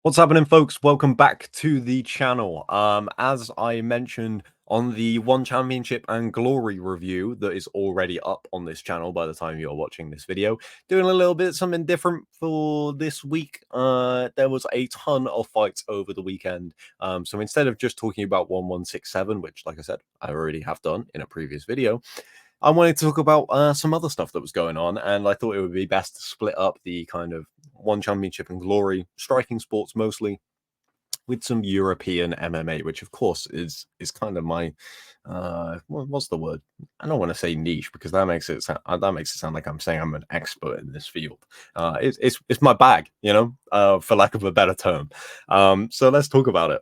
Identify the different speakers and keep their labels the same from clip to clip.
Speaker 1: What's happening, folks? Welcome back to the channel. As I mentioned on the One Championship and Glory review that is already up on this channel by the time you're watching this video, doing a little bit something different for this week. There was a ton of fights over the weekend. So instead of just talking about 1167, which, like I said, I already have done in a previous video, I wanted to talk about some other stuff that was going on, and I thought it would be best to split up the kind of One Championship and Glory, striking sports mostly, with some European MMA, which of course is kind of my what's the word? I don't want to say niche because that makes it sound like I'm saying I'm an expert in this field. It's my bag, for lack of a better term. So let's talk about it.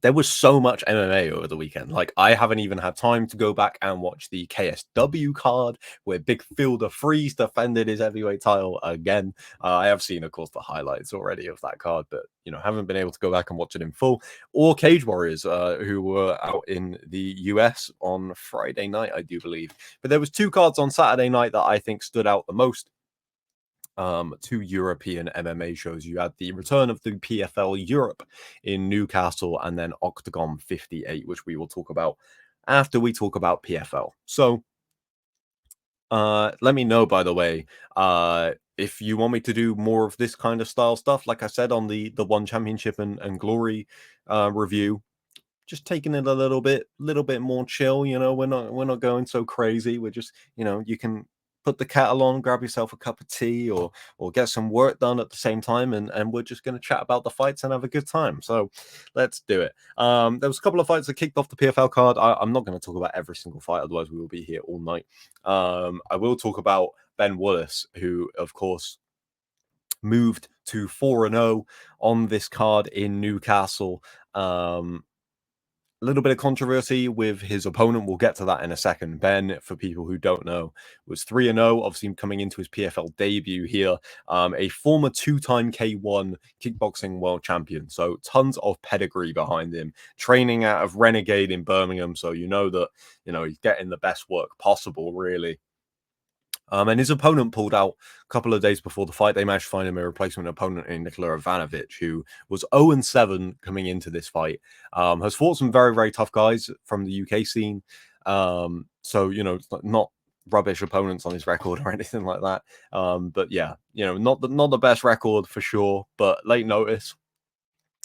Speaker 1: There was so much MMA over the weekend. Like, I haven't even had time to go back and watch the KSW card where Big Fielder Freeze defended his heavyweight title again. I have seen, of course, the highlights already of that card, but haven't been able to go back and watch it in full. Or Cage Warriors, who were out in the US on Friday night, I do believe. But there was two cards on Saturday night that I think stood out the most. Two European MMA shows. You had the return of the PFL Europe in Newcastle and then Oktagon 58, which we will talk about after we talk about PFL. So let me know, by the way, if you want me to do more of this kind of style stuff. Like I said on the One Championship and Glory review, just taking it a little bit more chill. We're not going so crazy. We're just, you can put the kettle on, grab yourself a cup of tea, or get some work done at the same time, and we're just going to chat about the fights and have a good time. So let's do it. There was a couple of fights that kicked off the PFL card. I'm not going to talk about every single fight, otherwise we will be here all night. I will talk about Ben Willis, who of course moved to 4-0 on this card in Newcastle. A little bit of controversy with his opponent. We'll get to that in a second. Ben, for people who don't know, was 3-0, obviously coming into his PFL debut here. A former two-time K1 kickboxing world champion. So tons of pedigree behind him. Training out of Renegade in Birmingham. So you know that, he's getting the best work possible, really. And his opponent pulled out a couple of days before the fight. They managed to find him a replacement opponent in Nikola Ivanovic, who was 0-7 coming into this fight. Has fought some very, very tough guys from the UK scene. So, it's not rubbish opponents on his record or anything like that. But yeah, not the best record for sure, but late notice.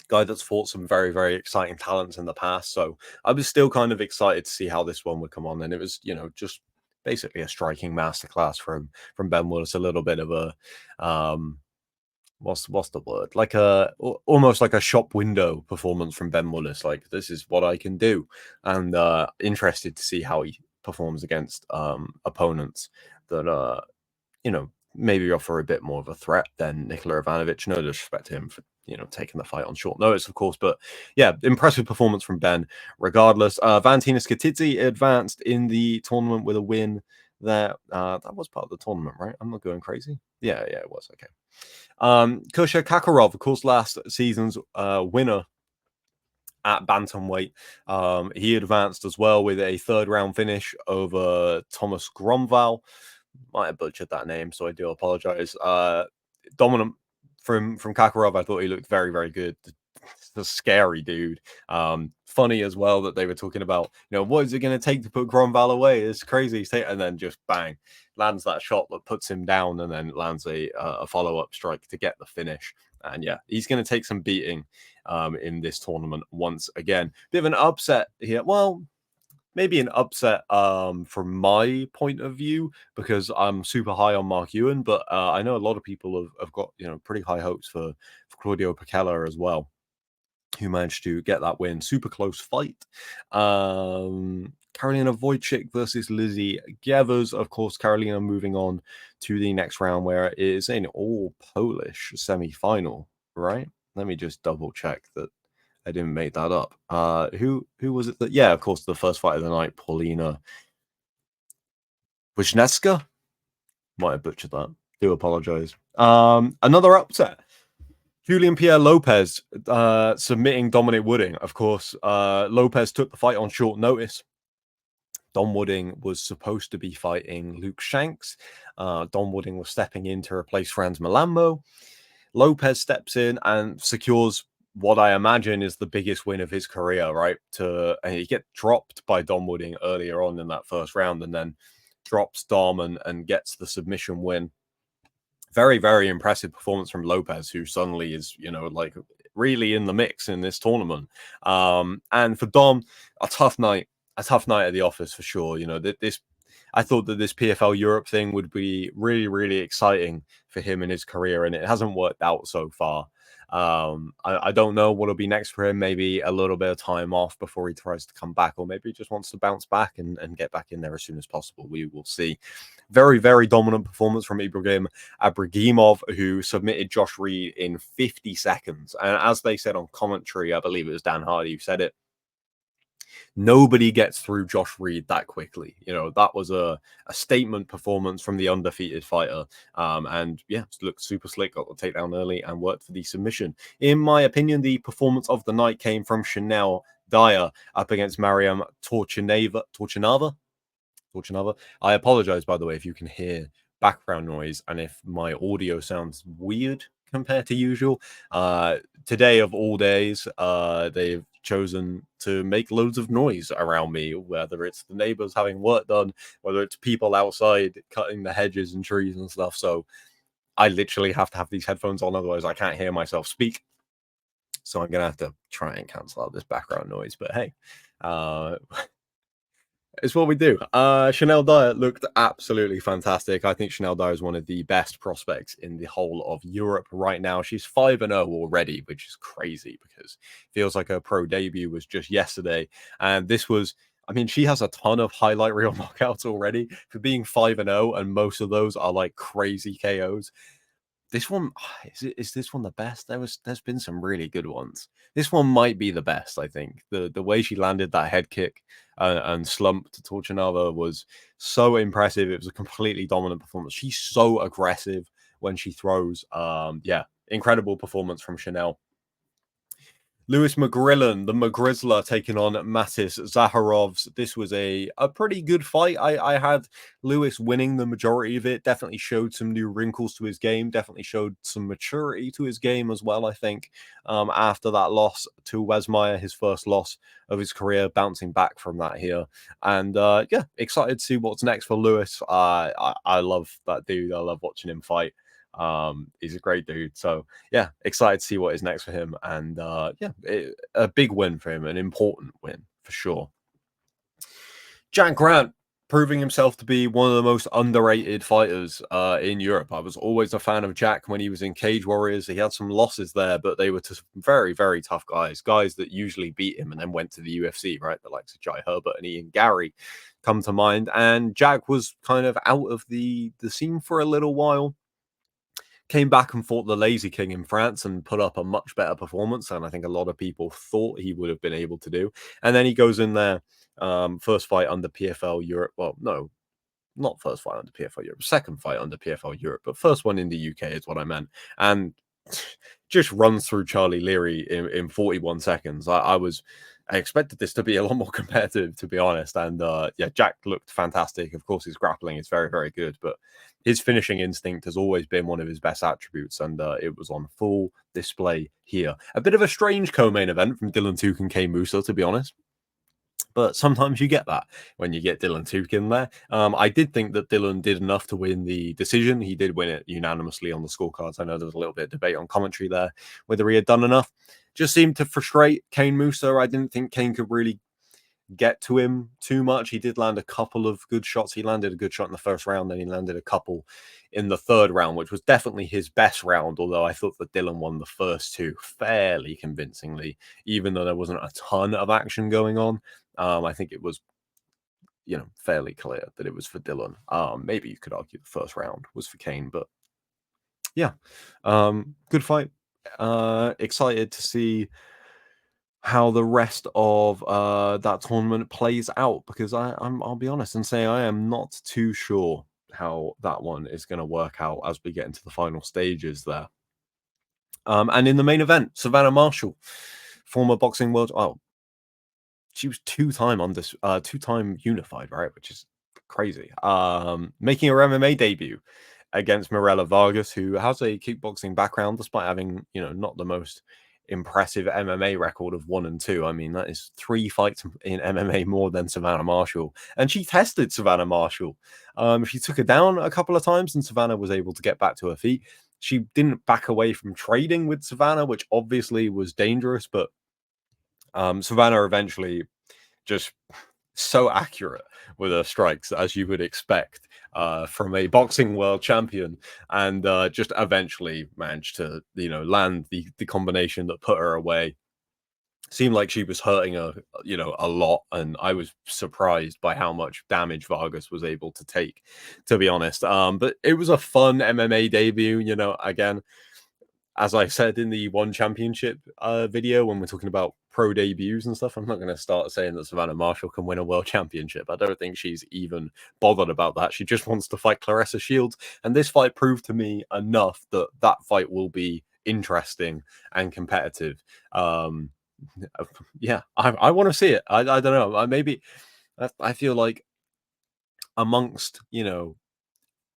Speaker 1: Guy that's fought some very, very exciting talents in the past. So I was still kind of excited to see how this one would come on. And it was, just basically a striking masterclass from Ben Willis. A little bit of a what's the word? Like almost like a shop window performance from Ben Willis. Like, this is what I can do, and interested to see how he performs against opponents that maybe offer a bit more of a threat than Nikola Ivanovic. No disrespect to him for taking the fight on short notice, of course, but yeah, impressive performance from Ben regardless. Valentina Skitidze advanced in the tournament with a win there. That was part of the tournament, right? I'm not going crazy. Yeah, it was. Okay. Kusha Kakarov, of course, last season's winner at bantamweight. He advanced as well with a third round finish over Thomas Gromval. Might have butchered that name, so I do apologize. Dominant from Kakarov. I thought he looked very, very good. The scary dude. Funny as well that they were talking about, what is it going to take to put Gromval away? It's crazy. And then just bang, lands that shot that puts him down, and then lands a follow-up strike to get the finish. And yeah, he's going to take some beating in this tournament once again. Bit of an upset here. Well, maybe an upset from my point of view, because I'm super high on Mark Ewan, but I know a lot of people have got pretty high hopes for Claudio Pacella as well, who managed to get that win. Super close fight. Karolina Wojcik versus Lizzie Gevers. Of course, Karolina moving on to the next round, where it is an all Polish semi-final, right? Let me just double check that I didn't make that up. Who was it that? Yeah, of course, the first fight of the night, Paulina Wisniewska. Might have butchered that. Do apologize. Another upset. Julian Pierre Lopez submitting Dominic Wooding. Of course, Lopez took the fight on short notice. Dom Wooding was supposed to be fighting Luke Shanks. Dom Wooding was stepping in to replace Franz Malambo. Lopez steps in and secures what I imagine is the biggest win of his career, right? And he get dropped by Dom Wooding earlier on in that first round, and then drops Dom and gets the submission win. Very, very impressive performance from Lopez, who suddenly is, like really in the mix in this tournament. And for Dom, a tough night at the office for sure. I thought that this PFL Europe thing would be really, really exciting for him in his career, and it hasn't worked out so far. I don't know what'll be next for him. Maybe a little bit of time off before he tries to come back, or maybe he just wants to bounce back and get back in there as soon as possible. We will see. Very, very dominant performance from Ibrahim Abragimov, who submitted Josh Reed in 50 seconds. And as they said on commentary, I believe it was Dan Hardy who said it, nobody gets through Josh Reed that quickly. That was a statement performance from the undefeated fighter. And yeah, looked super slick, got the takedown early and worked for the submission. In my opinion, the performance of the night came from Chanel Dyer up against Mariam Torchinava. I apologize, by the way, if you can hear background noise and if my audio sounds weird compared to usual. Today of all days, they've chosen to make loads of noise around me, whether it's the neighbors having work done, whether it's people outside cutting the hedges and trees and stuff. So I literally have to have these headphones on, otherwise I can't hear myself speak. So I'm gonna have to try and cancel out this background noise. But hey, it's what we do. Chanel Dyer looked absolutely fantastic. I think Chanel Dyer is one of the best prospects in the whole of Europe right now. She's 5-0 already, which is crazy because it feels like her pro debut was just yesterday. And this was, I mean, she has a ton of highlight reel knockouts already for being 5-0, and most of those are like crazy KOs. This one, is this one the best? There's been some really good ones. This one might be the best, I think. The way she landed that head kick and slumped Torchinava was so impressive. It was a completely dominant performance. She's so aggressive when she throws. Yeah, incredible performance from Chanel. Lewis McGrillen, the McGrizzler, taking on Matis Zaharovs. This was a pretty good fight. I had Lewis winning the majority of it. Definitely showed some new wrinkles to his game. Definitely showed some maturity to his game as well, I think, after that loss to Wesmeyer, his first loss of his career, bouncing back from that here. And yeah, excited to see what's next for Lewis. I love that dude. I love watching him fight. He's a great dude. So yeah, excited to see what is next for him. And yeah, a big win for him, an important win for sure. Jack Grant proving himself to be one of the most underrated fighters in Europe. I was always a fan of Jack when he was in Cage Warriors. He had some losses there, but they were to very, very tough guys that usually beat him and then went to the UFC, right? The likes of Jai Herbert and Ian Gary come to mind. And Jack was kind of out of the scene for a little while. Came back and fought the Lazy King in France and put up a much better performance than I think a lot of people thought he would have been able to do. And then he goes in there, first fight under PFL Europe. Well, no, not first fight under PFL Europe, second fight under PFL Europe, but first one in the UK is what I meant. And just runs through Charlie Leary in 41 seconds. I expected this to be a lot more competitive, to be honest. And yeah, Jack looked fantastic. Of course, his grappling is very, very good, but his finishing instinct has always been one of his best attributes, and it was on full display here. A bit of a strange co-main event from Dylan Tuke and Kay Musa, to be honest. But sometimes you get that when you get Dylan Tuke in there. I did think that Dylan did enough to win the decision. He did win it unanimously on the scorecards. I know there was a little bit of debate on commentary there, whether he had done enough. Just seemed to frustrate Kane Musa. I didn't think Kane could really get to him too much. He did land a couple of good shots. He landed a good shot in the first round, then he landed a couple in the third round, which was definitely his best round, although I thought that Dylan won the first two fairly convincingly, even though there wasn't a ton of action going on. I think it was, fairly clear that it was for Dylan. Maybe you could argue the first round was for Kane, but yeah, good fight. Excited to see how the rest of that tournament plays out, because I'll be honest and say I am not too sure how that one is going to work out as we get into the final stages there. And in the main event, Savannah Marshall, former boxing world, she was two-time unified, right? Which is crazy. Making her MMA debut against Mirella Vargas, who has a kickboxing background, despite having, not the most impressive MMA record of 1-2. I mean, that is 3 fights in MMA more than Savannah Marshall. And she tested Savannah Marshall. She took her down a couple of times, and Savannah was able to get back to her feet. She didn't back away from trading with Savannah, which obviously was dangerous, but Savannah eventually just so accurate with her strikes, as you would expect from a boxing world champion, and just eventually managed to, land the combination that put her away. Seemed like she was hurting her, a lot, and I was surprised by how much damage Vargas was able to take, to be honest. But it was a fun MMA debut, again, as I said in the One Championship video, when we're talking about pro debuts and stuff, I'm not going to start saying that Savannah Marshall can win a world championship. I don't think she's even bothered about that. She just wants to fight Claressa Shields. And this fight proved to me enough that that fight will be interesting and competitive. Yeah, I want to see it. I don't know. Maybe I feel like amongst,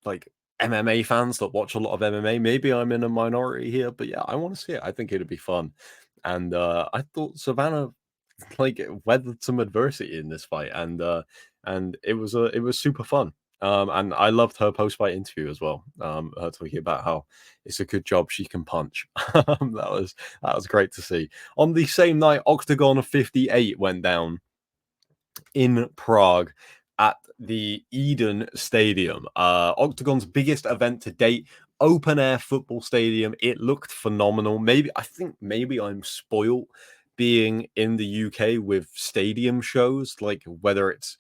Speaker 1: like MMA fans that watch a lot of MMA. Maybe I'm in a minority here, but yeah, I want to see it. I think it'd be fun. And I thought Savannah like weathered some adversity in this fight, and it was super fun. And I loved her post-fight interview as well. Her talking about how it's a good job she can punch. That was great to see. On the same night, Oktagon 58 went down in Prague at the Eden Stadium. Octagon's biggest event to date, open air football stadium. It looked phenomenal. I think maybe I'm spoiled being in the UK with stadium shows, like whether it's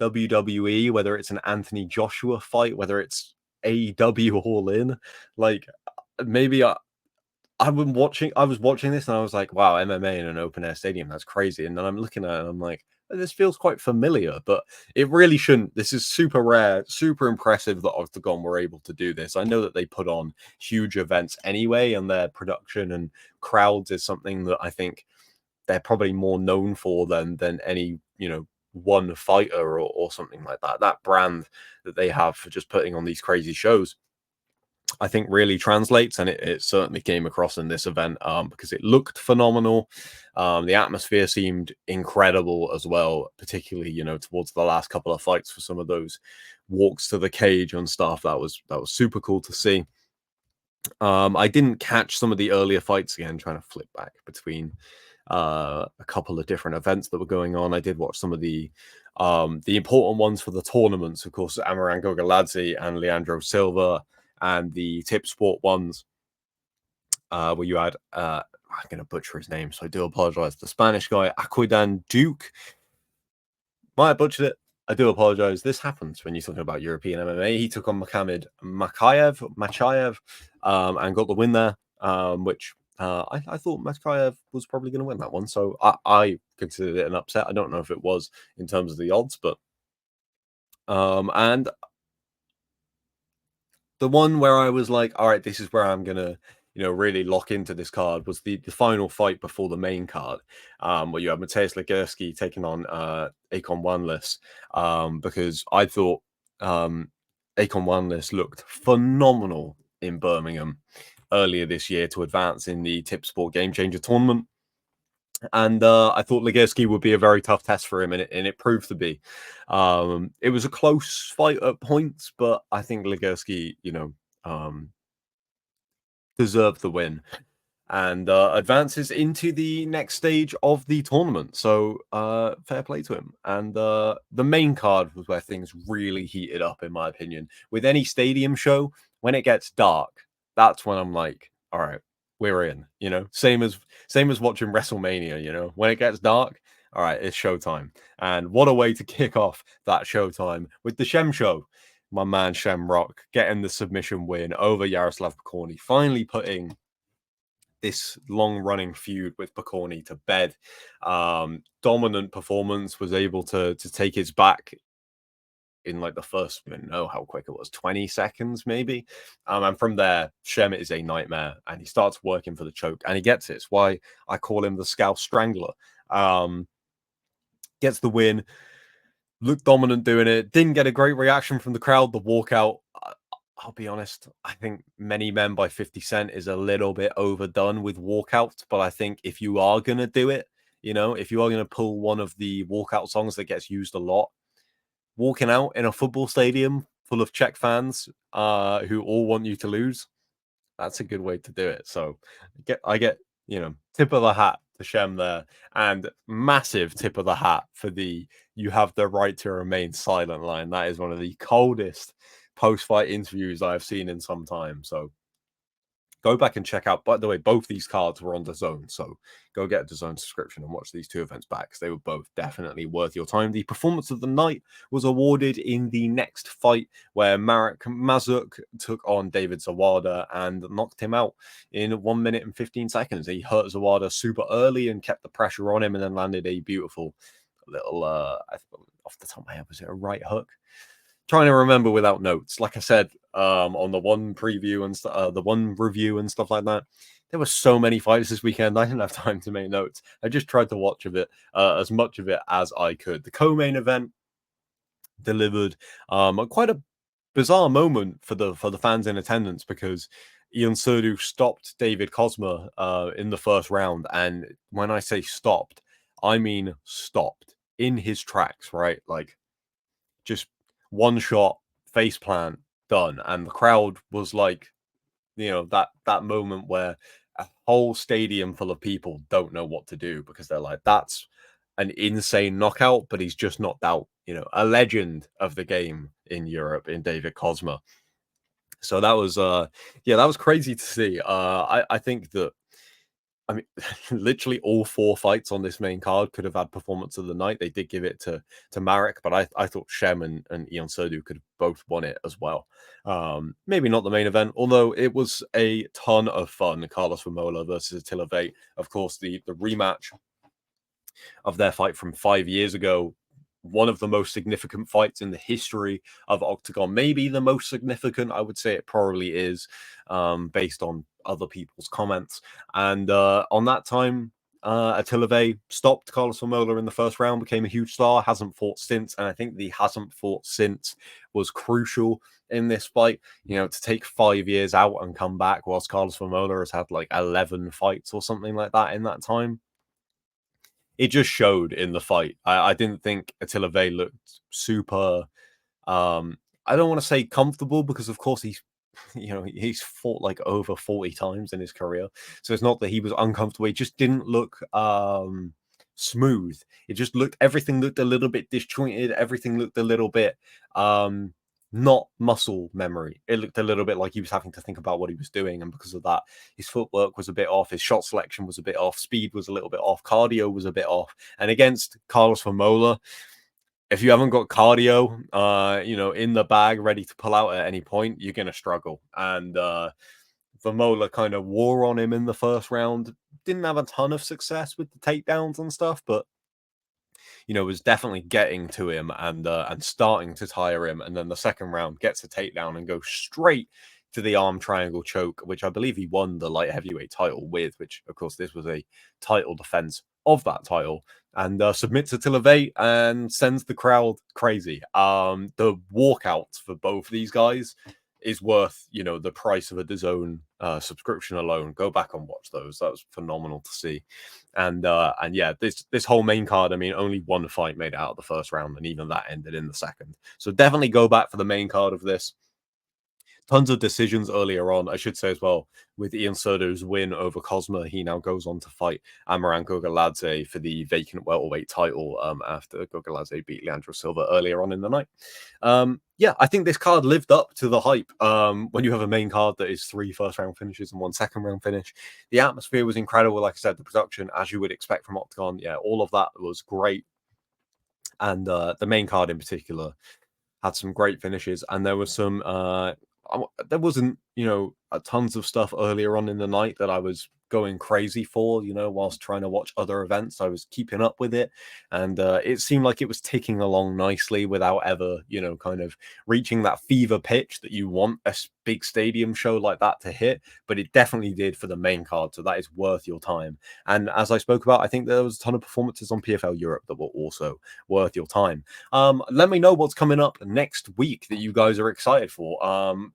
Speaker 1: WWE, whether it's an Anthony Joshua fight, whether it's AEW All In. Like maybe I was watching this and I was like, wow, MMA in an open air stadium, that's crazy. And then I'm looking at it and I'm like, this feels quite familiar, but it really shouldn't. This is super rare, super impressive that Octagon were able to do this. I know that they put on huge events anyway, and their production and crowds is something that I think they're probably more known for than any, one fighter or something like that. That brand that they have for just putting on these crazy shows, I think really translates, and it certainly came across in this event because it looked phenomenal. The atmosphere seemed incredible as well, particularly towards the last couple of fights for some of those walks to the cage and stuff. That was super cool to see. I didn't catch some of the earlier fights again, trying to flip back between a couple of different events that were going on. I did watch some of the important ones for the tournaments, of course, Amaran Gogaladze and Leandro Silva, and the tip sport ones where you had I'm going to butcher his name, so I do apologize. The Spanish guy, Aquidan Duke. Might have butchered it. I do apologize. This happens when you're talking about European MMA. He took on Mohamed Machayev, and got the win there, which I thought Machayev was probably going to win that one. So I considered it an upset. I don't know if it was in terms of the odds, but and the one where I was like, all right, this is where I'm gonna, really lock into this card was the final fight before the main card, where you had Mateusz Legursky taking on Akon Wanless, because I thought Akon Wanless looked phenomenal in Birmingham earlier this year to advance in the Tip Sport Game Changer tournament. And I thought Legursky would be a very tough test for him, and it proved to be. It was a close fight at points, but I think Legursky, deserved the win and advances into the next stage of the tournament. So fair play to him. And the main card was where things really heated up, in my opinion. With any stadium show, when it gets dark, that's when I'm like, all right, we're in. Same as watching WrestleMania. When it gets dark, all right, it's showtime. And what a way to kick off that showtime with the Shem Show. My man Shamrock getting the submission win over Yaroslav Pokorny, finally putting this long-running feud with Pokorny to bed. Dominant performance, was able to take his back in like the first, I don't know how quick it was, 20 seconds maybe. And from there, Shem is a nightmare, and he starts working for the choke, and he gets it. It's why I call him the Scouse Strangler. Gets the win, looked dominant doing it, didn't get a great reaction from the crowd. The walkout, I'll be honest, I think Many Men by 50 Cent is a little bit overdone with walkouts, but I think if you are gonna do it, if you are gonna pull one of the walkout songs that gets used a lot, walking out in a football stadium full of Czech fans who all want you to lose, that's a good way to do it. So I get, tip of the hat to Shem there, and massive tip of the hat for the "you have the right to remain silent" line. That is one of the coldest post-fight interviews I've seen in some time. So go back and check out. By the way, both these cards were on the Zone, so go get a Zone subscription and watch these two events back, because they were both definitely worth your time. The performance of the night was awarded in the next fight, where Marek Mazuk took on David Zawada and knocked him out in 1 minute and 15 seconds. He hurt Zawada super early and kept the pressure on him, and then landed a beautiful little, off the top of my head, was it a right hook? Trying to remember without notes. Like I said, on the one preview and the one review and stuff like that, there were so many fights this weekend. I didn't have time to make notes. I just tried to watch as much of it as I could. The co-main event delivered quite a bizarre moment for the fans in attendance, because Ion Surdu stopped David Cosma in the first round, and when I say stopped, I mean stopped in his tracks. Right, like just one shot, face plant, done. And the crowd was like, that moment where a whole stadium full of people don't know what to do, because they're like, that's an insane knockout, but he's just knocked out, a legend of the game in Europe in David Cosma. So that was that was crazy to see. I think that, I mean, literally all four fights on this main card could have had performance of the night. They did give it to Marek, but I thought Shem and Ion Surdu could have both won it as well. Maybe not the main event, although it was a ton of fun. Carlos Vermola versus Attila Vate, of course, the rematch of their fight from 5 years ago. One of the most significant fights in the history of Oktagon, maybe the most significant. I would say it probably is, based on other people's comments. And on that time, Attila Vate stopped Carlos Vermola in the first round, became a huge star, hasn't fought since. And I think the hasn't fought since was crucial in this fight, to take 5 years out and come back, whilst Carlos Vermola has had like 11 fights or something like that in that time. It just showed in the fight. I didn't think Attila Vate looked super, I don't want to say comfortable, because of course he's he's fought like over 40 times in his career. So it's not that he was uncomfortable. He just didn't look smooth. It just looked, everything looked a little bit disjointed. Everything looked a little bit not muscle memory. It looked a little bit like he was having to think about what he was doing, and because of that, his footwork was a bit off, his shot selection was a bit off, speed was a little bit off, cardio was a bit off. And against Carlos Vermola, if you haven't got cardio, in the bag ready to pull out at any point, you're gonna struggle. And Vermola kind of wore on him in the first round. Didn't have a ton of success with the takedowns and stuff, but was definitely getting to him and starting to tire him. And then the second round gets a takedown and goes straight to the arm triangle choke, which I believe he won the light heavyweight title with, which of course this was a title defense of that title, and submits Attila Vate and sends the crowd crazy. The walkouts for both these guys is worth, the price of a DAZN subscription alone. Go back and watch those. That was phenomenal to see. And yeah, this whole main card, I mean, only one fight made it out of the first round, and even that ended in the second. So definitely go back for the main card of this. Tons of decisions earlier on, I should say as well. With Ion Surdu's win over Cosma, he now goes on to fight Amaran Gogaladze for the vacant welterweight title, after Gogaladze beat Leandro Silva earlier on in the night. Yeah, I think this card lived up to the hype. When you have a main card that is 3 first-round finishes and 1 second-round finish, the atmosphere was incredible. Like I said, the production, as you would expect from Oktagon, yeah, all of that was great. And the main card in particular had some great finishes, and there was some there wasn't tons of stuff earlier on in the night that I was going crazy for, whilst trying to watch other events. I was keeping up with it, and it seemed like it was ticking along nicely without ever, kind of reaching that fever pitch that you want a big stadium show like that to hit. But it definitely did for the main card, so that is worth your time. And as I spoke about, I think there was a ton of performances on PFL Europe that were also worth your time. Let me know what's coming up next week that you guys are excited for.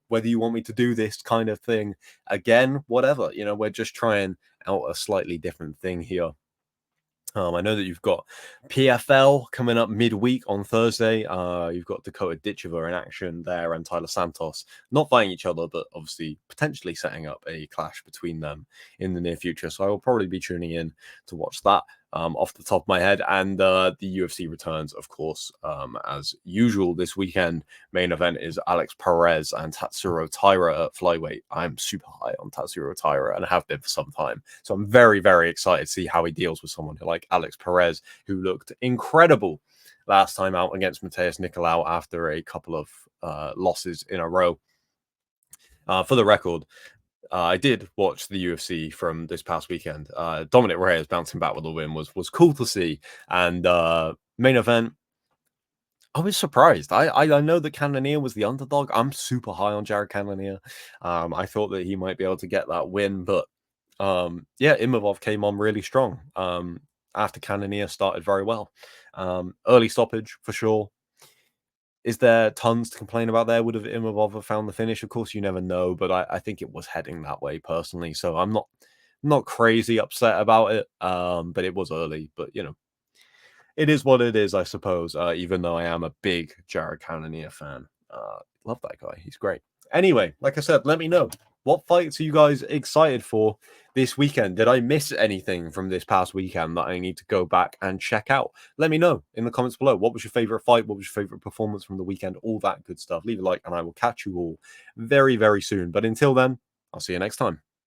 Speaker 1: Whether you want me to do this kind of thing again, whatever. We're just trying out a slightly different thing here. I know that you've got PFL coming up midweek on Thursday. You've got Dakota Ditchever in action there and Tyler Santos not fighting each other, but obviously potentially setting up a clash between them in the near future. So I will probably be tuning in to watch that off the top of my head. And the UFC returns, of course, as usual this weekend. Main event is Alex Perez and Tatsuro Taira at flyweight. I'm super high on Tatsuro Taira and have been for some time. So I'm very, very excited to see how he deals with someone like Alex Perez, who looked incredible last time out against Mateus Nicolau after a couple of losses in a row. For the record, I did watch the UFC from this past weekend. Dominic Reyes bouncing back with a win was cool to see. And main event, I was surprised. I know that Cannonier was the underdog. I'm super high on Jared Cannonier. I thought that he might be able to get that win, but yeah, Imavov came on really strong. After Cannonier started very well. Early stoppage for sure. Is there tons to complain about there? Would have Imavov found the finish? Of course, you never know, but I think it was heading that way personally. So I'm not crazy upset about it. But it was early. But it is what it is, I suppose. Even though I am a big Jared Cannonier fan. Love that guy. He's great. Anyway, like I said, let me know. What fights are you guys excited for this weekend? Did I miss anything from this past weekend that I need to go back and check out? Let me know in the comments below. What was your favorite fight? What was your favorite performance from the weekend? All that good stuff. Leave a like and I will catch you all very, very soon. But until then, I'll see you next time.